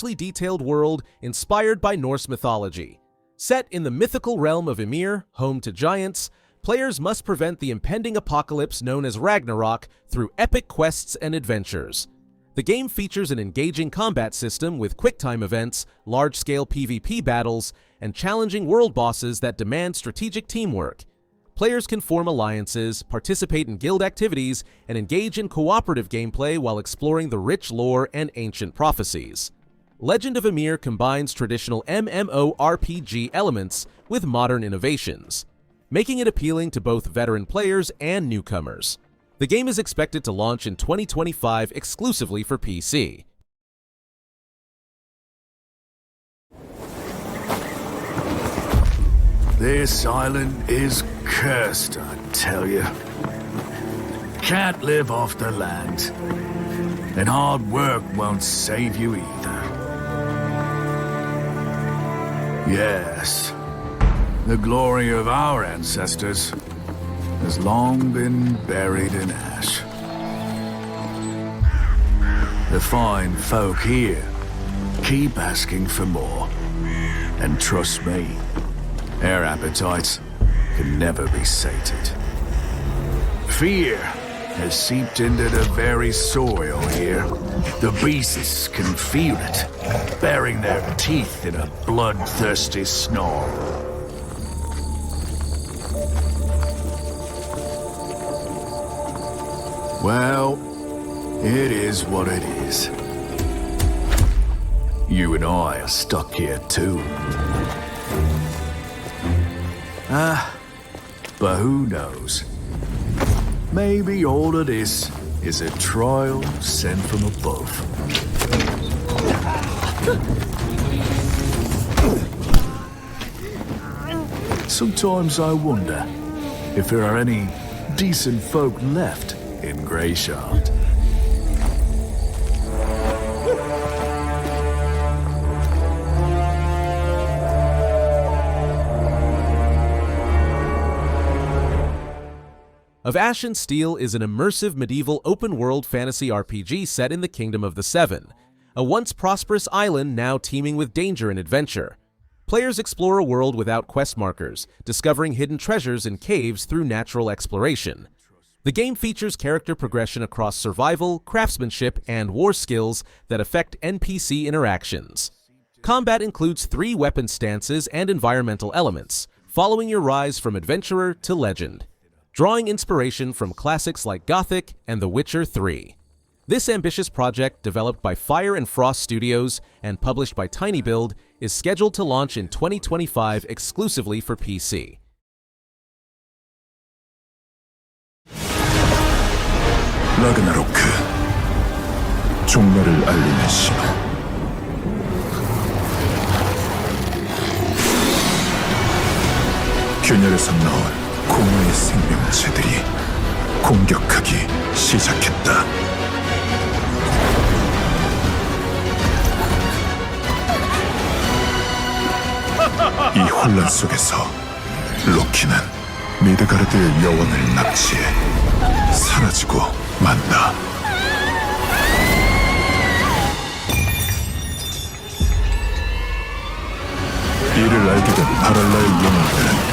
richly detailed world inspired by Norse mythology. Set in the mythical realm of Ymir, home to giants, players must prevent the impending apocalypse known as Ragnarok through epic quests and adventures. The game features an engaging combat system with quick-time events, large-scale PvP battles, and challenging world bosses that demand strategic teamwork. Players can form alliances, participate in guild activities, and engage in cooperative gameplay while exploring the rich lore and ancient prophecies. Legend of Ymir combines traditional MMORPG elements with modern innovations, making it appealing to both veteran players and newcomers. The game is expected to launch in 2025 exclusively for PC. This island is cursed, I tell you. Can't live off the land, and hard work won't save you either. Yes, the glory of our ancestors has long been buried in ash. The fine folk here keep asking for more, and trust me, their appetites can never be sated. Fear has seeped into the very soil here. The beasts can feel it, baring their teeth in a bloodthirsty snarl. Well, it is what it is. You and I are stuck here too. But who knows? Maybe all of this is a trial sent from above. Sometimes I wonder if there are any decent folk left in Greyshaft. Of Ash and Steel is an immersive medieval open-world fantasy RPG set in the Kingdom of the Seven, a once prosperous island now teeming with danger and adventure. Players explore a world without quest markers, discovering hidden treasures in caves through natural exploration. The game features character progression across survival, craftsmanship, and war skills that affect NPC interactions. Combat includes 3 weapon stances and environmental elements, following your rise from adventurer to legend, drawing inspiration from classics like Gothic and The Witcher 3. This ambitious project, developed by Fire and Frost Studios and published by TinyBuild, is scheduled to launch in 2025 exclusively for PC. 라그나로크, 종말을 알리는 신호. 균열에서 나온 공허의 생명체들이 공격하기 시작했다. 이 혼란 속에서 로키는 미드가르드의 여왕을 납치해 사라지고 만다. 이를 알게 된 바랄라의 영웅들은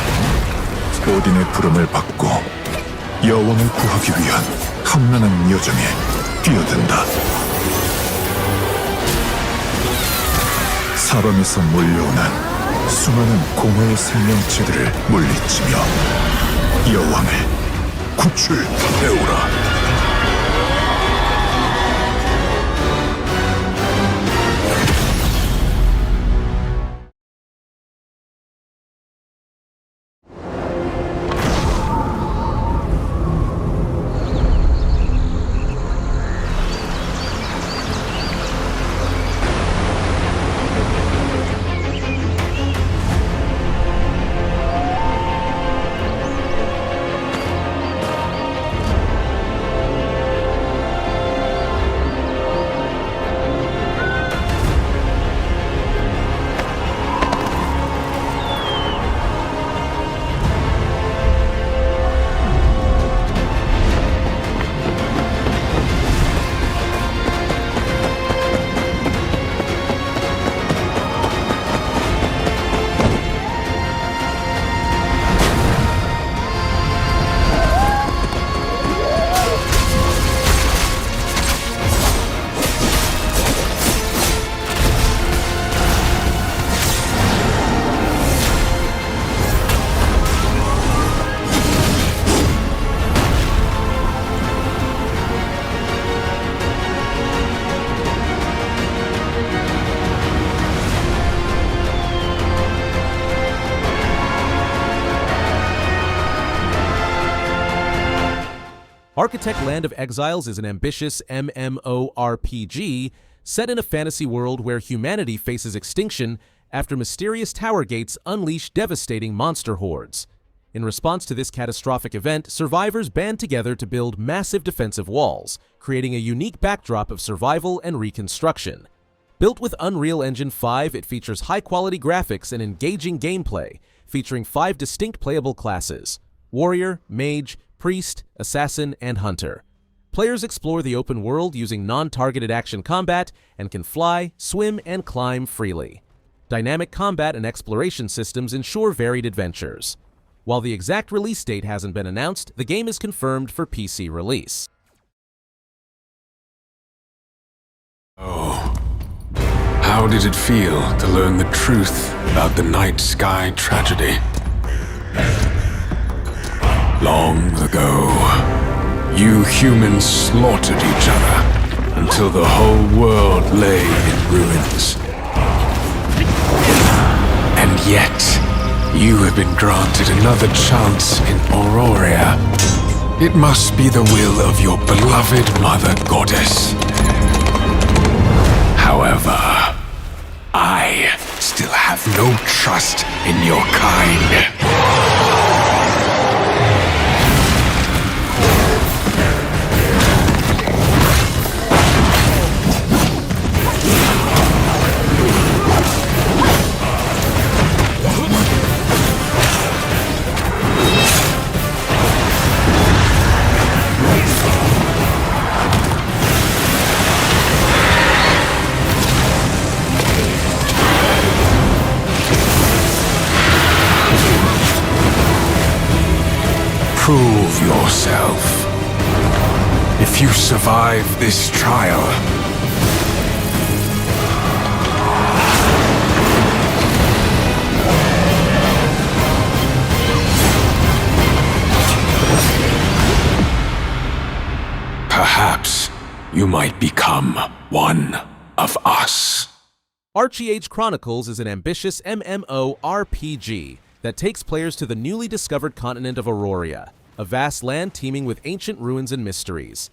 오딘의 부름을 받고 여왕을 구하기 위한 험난한 여정에 뛰어든다. 사방에서 몰려오는 수많은 공허의 생명체들을 물리치며 여왕을 구출해오라. Architect Land of Exiles is an ambitious MMORPG set in a fantasy world where humanity faces extinction after mysterious tower gates unleash devastating monster hordes. In response to this catastrophic event, survivors band together to build massive defensive walls, creating a unique backdrop of survival and reconstruction. Built with Unreal Engine 5, it features high-quality graphics and engaging gameplay, featuring 5 distinct playable classes: Warrior, Mage, Priest, Assassin, and Hunter. Players explore the open world using non-targeted action combat and can fly, swim, and climb freely. Dynamic combat and exploration systems ensure varied adventures. While the exact release date hasn't been announced, the game is confirmed for PC release. Oh, how did it feel to learn the truth about the night sky tragedy? Long ago, you humans slaughtered each other until the whole world lay in ruins. And yet, you have been granted another chance in Auroria. It must be the will of your beloved mother goddess. However, I still have no trust in your kind. Prove yourself. If you survive this trial, perhaps you might become one of us. ArcheAge Chronicles is an ambitious MMORPG that takes players to the newly discovered continent of Auroria, a vast land teeming with ancient ruins and mysteries.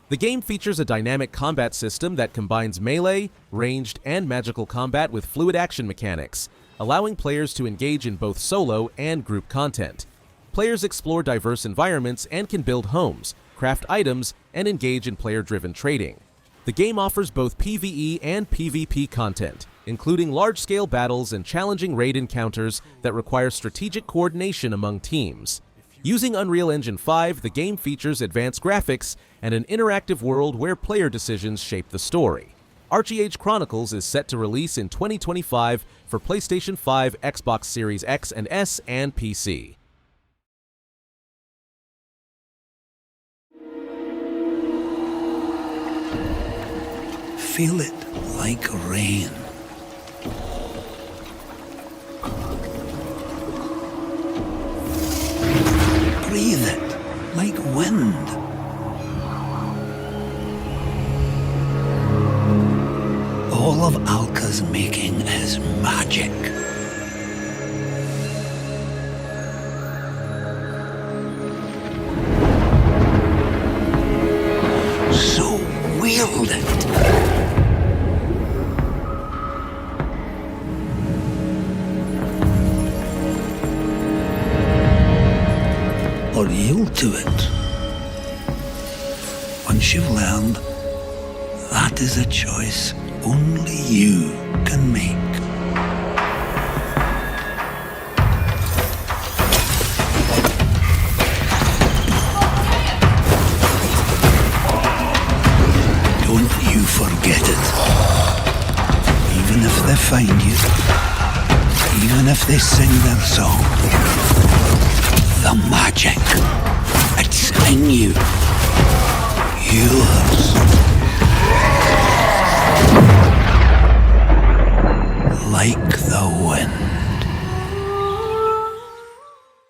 The game features a dynamic combat system that combines melee, ranged, and magical combat with fluid action mechanics, allowing players to engage in both solo and group content. Players explore diverse environments and can build homes, craft items, and engage in player-driven trading. The game offers both PvE and PvP content, including large-scale battles and challenging raid encounters that require strategic coordination among teams. Using Unreal Engine 5, the game features advanced graphics and an interactive world where player decisions shape the story. ArcheAge Chronicles is set to release in 2025 for PlayStation 5, Xbox Series X and S, and PC. Feel it like rain. Breathe it like wind. All of Alka's making is magic. So wield it. Or yield to it. Once you've learned, that is a choice only you can make. Don't you forget it. Even if they find you, even if they sing their song, the magic, it's in you. Yours. Like the wind.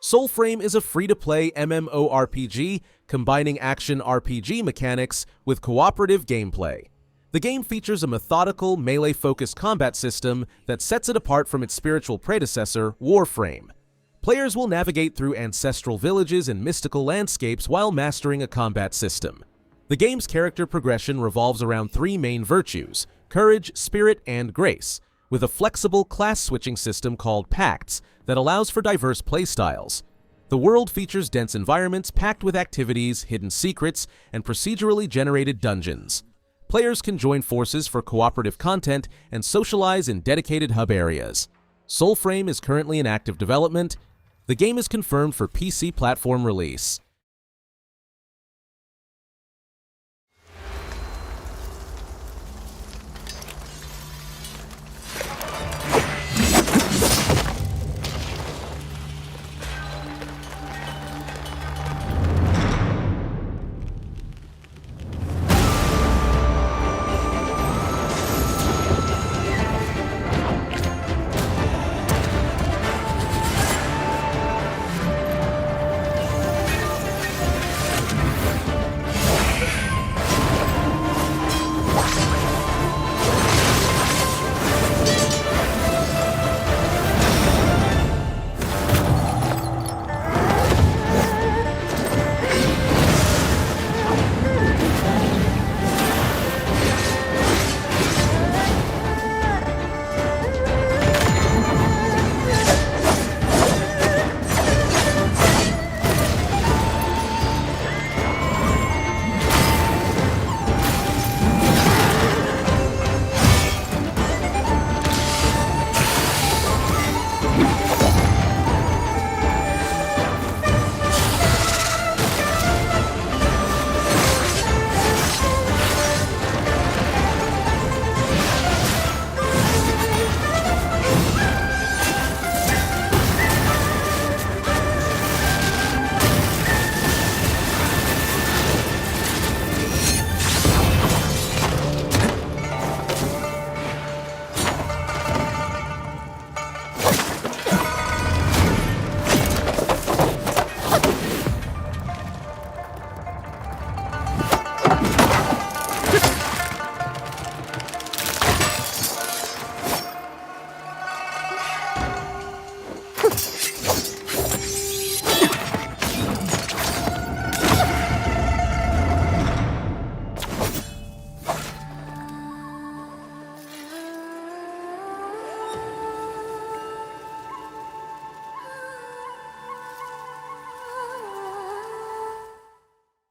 Soulframe is a free-to-play MMORPG combining action RPG mechanics with cooperative gameplay. The game features a methodical, melee-focused combat system that sets it apart from its spiritual predecessor, Warframe. Players will navigate through ancestral villages and mystical landscapes while mastering a combat system. The game's character progression revolves around three main virtues: courage, spirit, and grace, with a flexible class-switching system called pacts that allows for diverse playstyles. The world features dense environments packed with activities, hidden secrets, and procedurally generated dungeons. Players can join forces for cooperative content and socialize in dedicated hub areas. Soulframe is currently in active development. The game is confirmed for PC platform release.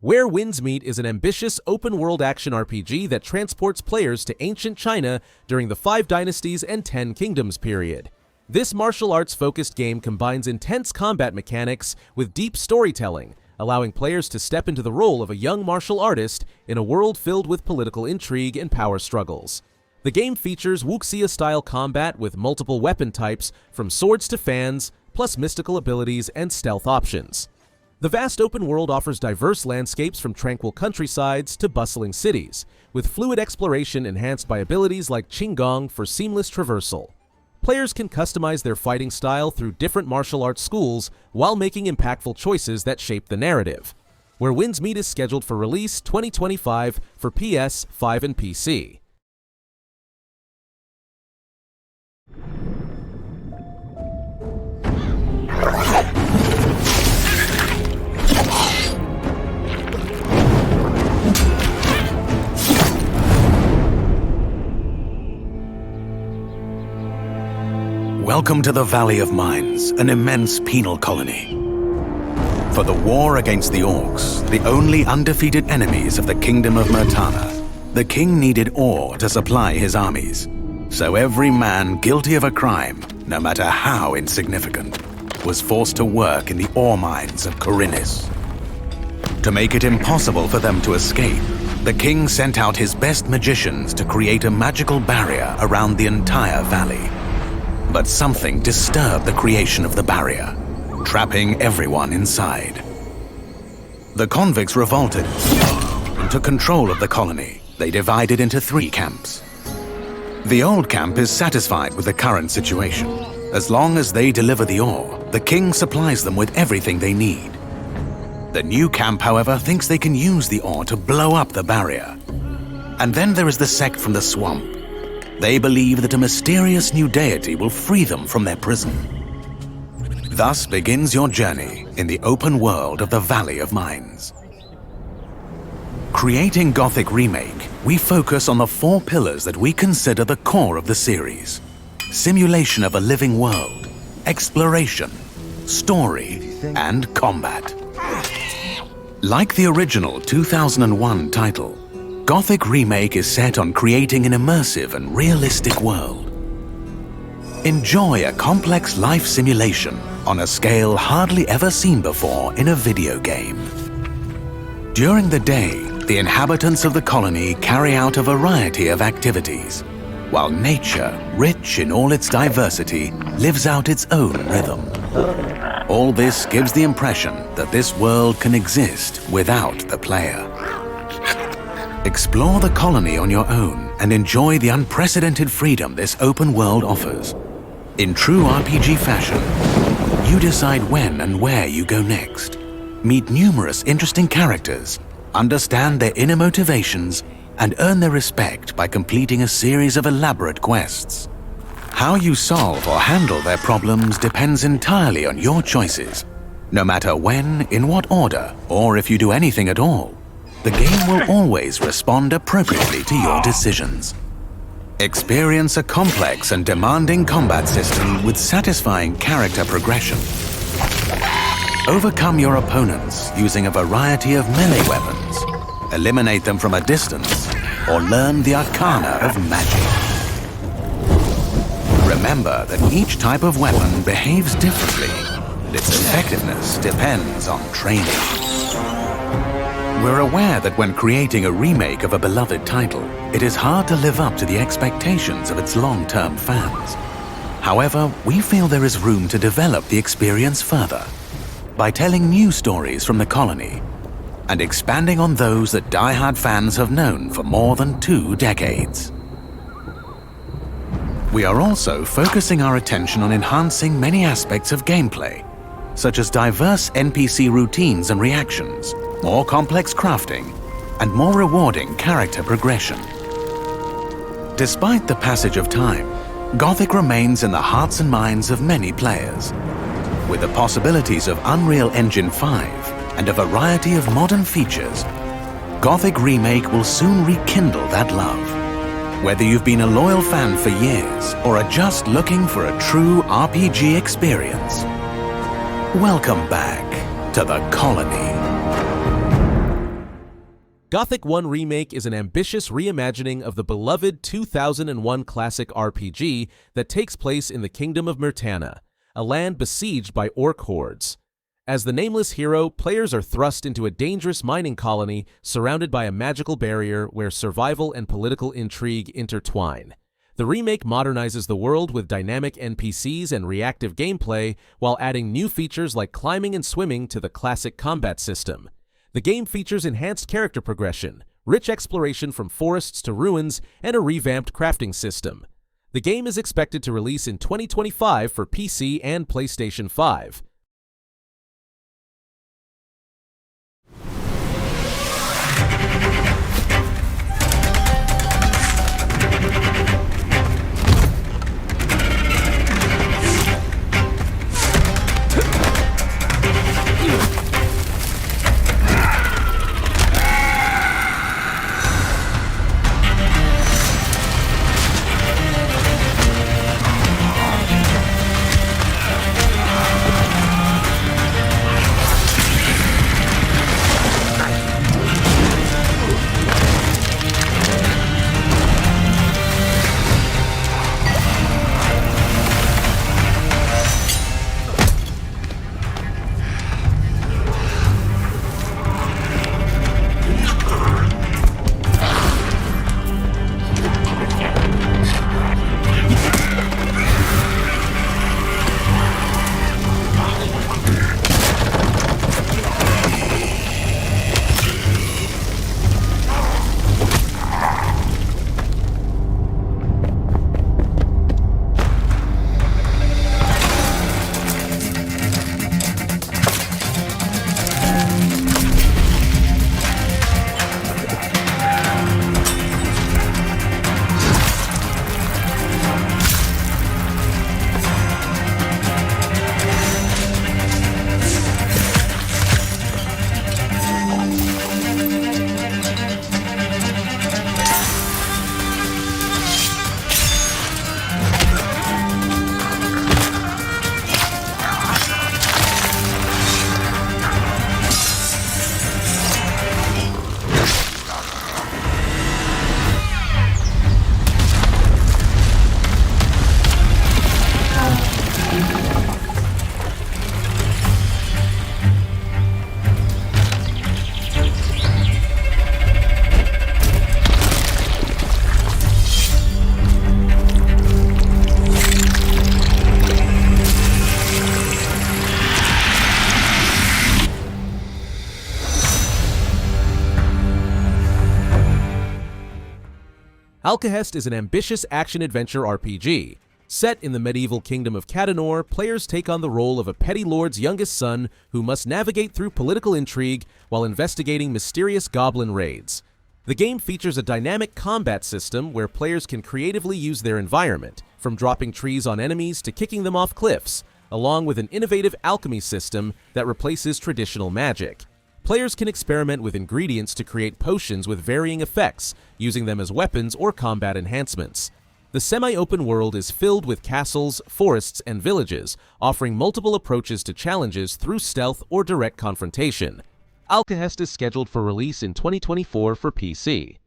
Where Winds Meet is an ambitious open-world action RPG that transports players to ancient China during the 5 Dynasties and 10 Kingdoms period. This martial arts-focused game combines intense combat mechanics with deep storytelling, allowing players to step into the role of a young martial artist in a world filled with political intrigue and power struggles. The game features wuxia-style combat with multiple weapon types from swords to fans, plus mystical abilities and stealth options. The vast open world offers diverse landscapes from tranquil countrysides to bustling cities, with fluid exploration enhanced by abilities like Qinggong for seamless traversal. Players can customize their fighting style through different martial arts schools while making impactful choices that shape the narrative. Where Winds Meet is scheduled for release 2025 for PS5 and PC. Welcome to the Valley of Mines, an immense penal colony. For the war against the orcs, the only undefeated enemies of the Kingdom of Murtana, the king needed ore to supply his armies. So every man guilty of a crime, no matter how insignificant, was forced to work in the ore mines of Khorinis. To make it impossible for them to escape, the king sent out his best magicians to create a magical barrier around the entire valley. But something disturbed the creation of the barrier, trapping everyone inside. The convicts revolted and took control of the colony. They divided into 3 camps. The old camp is satisfied with the current situation. As long as they deliver the ore, the king supplies them with everything they need. The new camp, however, thinks they can use the ore to blow up the barrier. And then there is the sect from the swamp. They believe that a mysterious new deity will free them from their prison. Thus begins your journey in the open world of the Valley of Mines. Creating Gothic Remake, we focus on the 4 pillars that we consider the core of the series: simulation of a living world, exploration, story, and combat. Like the original 2001 title, Gothic Remake is set on creating an immersive and realistic world. Enjoy a complex life simulation on a scale hardly ever seen before in a video game. During the day, the inhabitants of the colony carry out a variety of activities, while nature, rich in all its diversity, lives out its own rhythm. All this gives the impression that this world can exist without the player. Explore the colony on your own and enjoy the unprecedented freedom this open world offers. In true RPG fashion, you decide when and where you go next. Meet numerous interesting characters, understand their inner motivations, and earn their respect by completing a series of elaborate quests. How you solve or handle their problems depends entirely on your choices. No matter when, in what order, or if you do anything at all, the game will always respond appropriately to your decisions. Experience a complex and demanding combat system with satisfying character progression. Overcome your opponents using a variety of melee weapons, eliminate them from a distance, or learn the arcana of magic. Remember that each type of weapon behaves differently, and its effectiveness depends on training. We're aware that when creating a remake of a beloved title, it is hard to live up to the expectations of its long-term fans. However, we feel there is room to develop the experience further by telling new stories from the colony and expanding on those that die-hard fans have known for more than 2 decades. We are also focusing our attention on enhancing many aspects of gameplay, such as diverse NPC routines and reactions, more complex crafting, and more rewarding character progression. Despite the passage of time, Gothic remains in the hearts and minds of many players. With the possibilities of Unreal Engine 5 and a variety of modern features, Gothic Remake will soon rekindle that love. Whether you've been a loyal fan for years or are just looking for a true RPG experience, welcome back to the colony. Gothic 1 Remake is an ambitious reimagining of the beloved 2001 classic RPG that takes place in the Kingdom of Myrtana, a land besieged by orc hordes. As the nameless hero, players are thrust into a dangerous mining colony surrounded by a magical barrier where survival and political intrigue intertwine. The remake modernizes the world with dynamic NPCs and reactive gameplay while adding new features like climbing and swimming to the classic combat system. The game features enhanced character progression, rich exploration from forests to ruins, and a revamped crafting system. The game is expected to release in 2025 for PC and PlayStation 5. Alkahest is an ambitious action-adventure RPG. Set in the medieval kingdom of Cadanor, players take on the role of a petty lord's youngest son who must navigate through political intrigue while investigating mysterious goblin raids. The game features a dynamic combat system where players can creatively use their environment, from dropping trees on enemies to kicking them off cliffs, along with an innovative alchemy system that replaces traditional magic. Players can experiment with ingredients to create potions with varying effects, using them as weapons or combat enhancements. The semi-open world is filled with castles, forests, and villages, offering multiple approaches to challenges through stealth or direct confrontation. Alkahest is scheduled for release in 2024 for PC.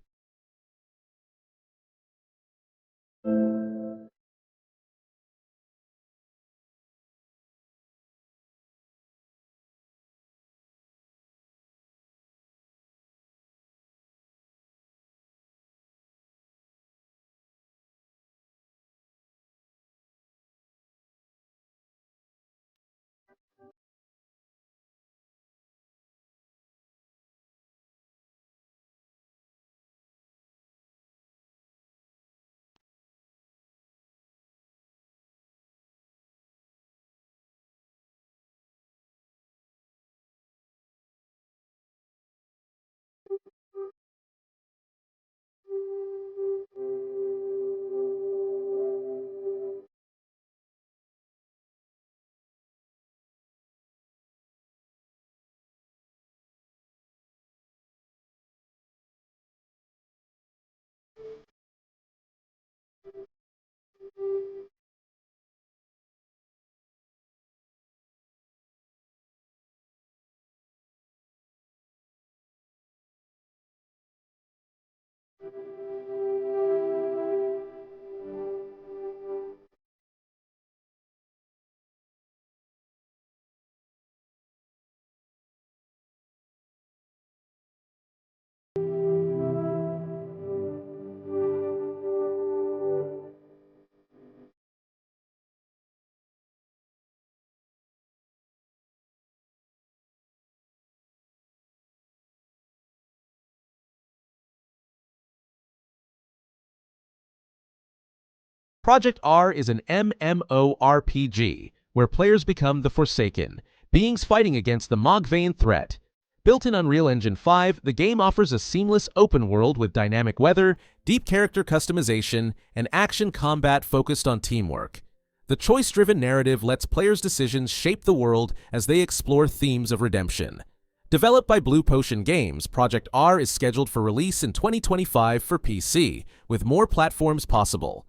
Project R is an MMORPG, where players become the Forsaken, beings fighting against the Mogvain threat. Built in Unreal Engine 5, the game offers a seamless open world with dynamic weather, deep character customization, and action combat focused on teamwork. The choice-driven narrative lets players' decisions shape the world as they explore themes of redemption. Developed by Blue Potion Games, Project R is scheduled for release in 2025 for PC, with more platforms possible.